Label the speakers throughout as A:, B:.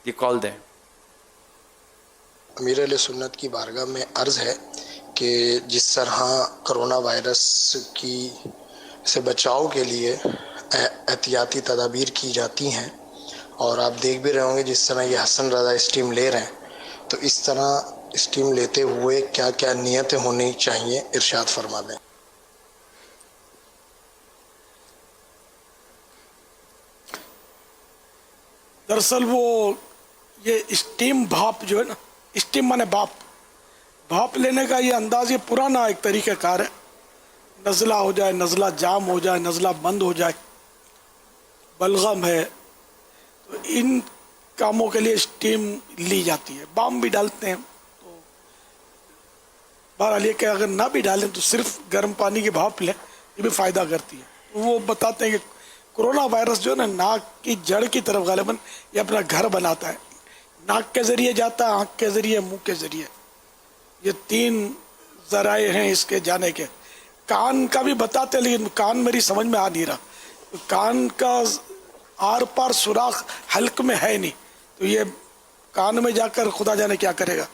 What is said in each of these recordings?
A: یہ کال دیں.
B: امیر علیہ سنت کی بارگاہ میں عرض ہے کہ جس طرح کرونا وائرس کی سے بچاؤ کے لیے احتیاطی تدابیر کی جاتی ہیں، اور آپ دیکھ بھی رہے ہوں گے جس طرح یہ حسن رضا اسٹیم لے رہے ہیں، تو اس طرح اسٹیم لیتے ہوئے کیا کیا نیتیں ہونی چاہیے، ارشاد فرما دیں.
C: دراصل وہ یہ اسٹیم بھاپ جو ہے نا، اسٹیم مانے بھاپ لینے کا یہ انداز یہ پرانا ایک طریقہ کار ہے. نزلہ ہو جائے، نزلہ جام ہو جائے، نزلہ بند ہو جائے، بلغم ہے، تو ان کاموں کے لیے اسٹیم لی جاتی ہے. بام بھی ڈالتے ہیں، تو بہرحال یہ کہ اگر نہ بھی ڈالیں تو صرف گرم پانی کی بھاپ لیں، یہ بھی فائدہ کرتی ہے. تو وہ بتاتے ہیں کہ کرونا وائرس جو ہے نا ناک کی جڑ کی طرف غالباً یہ اپنا گھر بناتا ہے. ناک کے ذریعے جاتا ہے، آنکھ کے ذریعے، منہ کے ذریعے. یہ 3 ذرائع ہیں اس کے جانے کے. کان کا بھی بتاتے ہیں لیکن کان میری سمجھ میں آ نہیں رہا. کان کا آر پار سوراخ حلق میں ہے نہیں، تو یہ کان میں جا کر خدا جانے کیا کرے گا.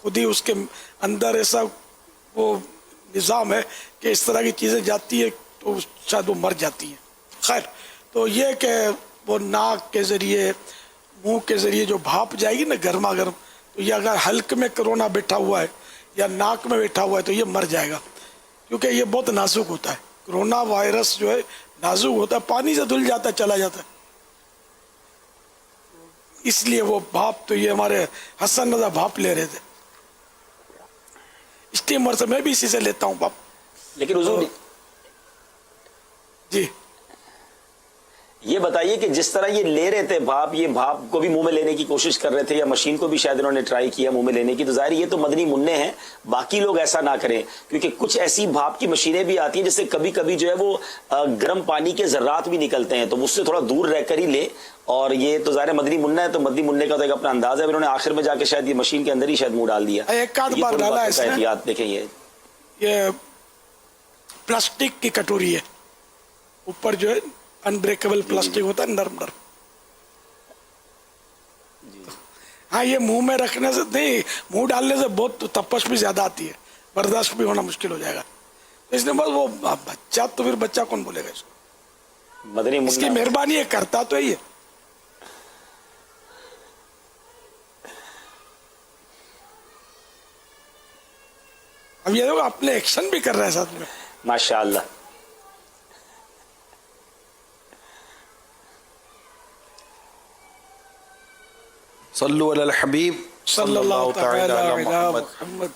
C: خود ہی اس کے اندر ایسا وہ نظام ہے کہ اس طرح کی چیزیں جاتی ہے تو شاید وہ مر جاتی ہیں. خیر، تو یہ کہ وہ ناک کے ذریعے، منہ کے ذریعے جو بھاپ جائے گی نا گرما گرم، تو یہ اگر حلق میں کرونا بیٹھا ہوا ہے یا ناک میں بیٹھا ہوا ہے تو یہ مر جائے گا، کیونکہ یہ بہت نازک ہوتا ہے. کرونا وائرس جو ہے نازک ہوتا ہے، پانی سے دھل جاتا ہے، چلا جاتا ہے. اس لیے وہ بھاپ، تو یہ ہمارے حسن رضا بھاپ لے رہے تھے اسٹیمر سے. میں بھی اسی سے لیتا ہوں بھاپ.
D: لیکن حضور
C: جی
D: یہ بتائیے کہ جس طرح یہ لے رہے تھے بھاپ، یہ بھاپ کو بھی منہ میں لینے کی کوشش کر رہے تھے یا مشین کو بھی شاید انہوں نے ٹرائی کیا منہ میں لینے کی، تو ظاہر یہ تو مدنی منع ہیں، باقی لوگ ایسا نہ کریں. کیونکہ کچھ ایسی بھاپ کی مشینیں بھی آتی ہیں جس سے کبھی کبھی جو ہے وہ گرم پانی کے ذرات بھی نکلتے ہیں، تو اس سے تھوڑا دور رہ کر ہی لے. اور یہ تو ظاہر مدنی منع ہے، تو مدنی منع کا تو ایک اپنا انداز ہے. انہوں نے آخر میں جا کے شاید یہ مشین کے اندر ہی شاید منہ ڈال دیا.
C: ایک آدھ بار ڈالا ہے
D: احتیاط دیکھیں.
C: یہ پلاسٹک کی کٹوری ہے، اوپر جو ہے انبریکیبل پلاسٹک ہوتا ہے، نرم نرم. ہاں یہ منہ میں رکھنے سے نہیں، منہ ڈالنے سے بہت تپش بھی زیادہ آتی ہے، برداشت بھی ہونا مشکل ہو جائے گا. اس نے بس وہ بچہ، تو پھر بچہ کون بولے گا اس کو.
D: مدنی
C: اس کی
D: منع
C: مہربانی ہے، کرتا تو ہی ہے. اب یہ لوگ اپنے ایکشن بھی کر رہے ہیں ساتھ میں.
D: ماشاء اللہ.
A: صلو علی الحبیب
C: صلی اللہ تعالی علی
A: محمد.
C: محمد.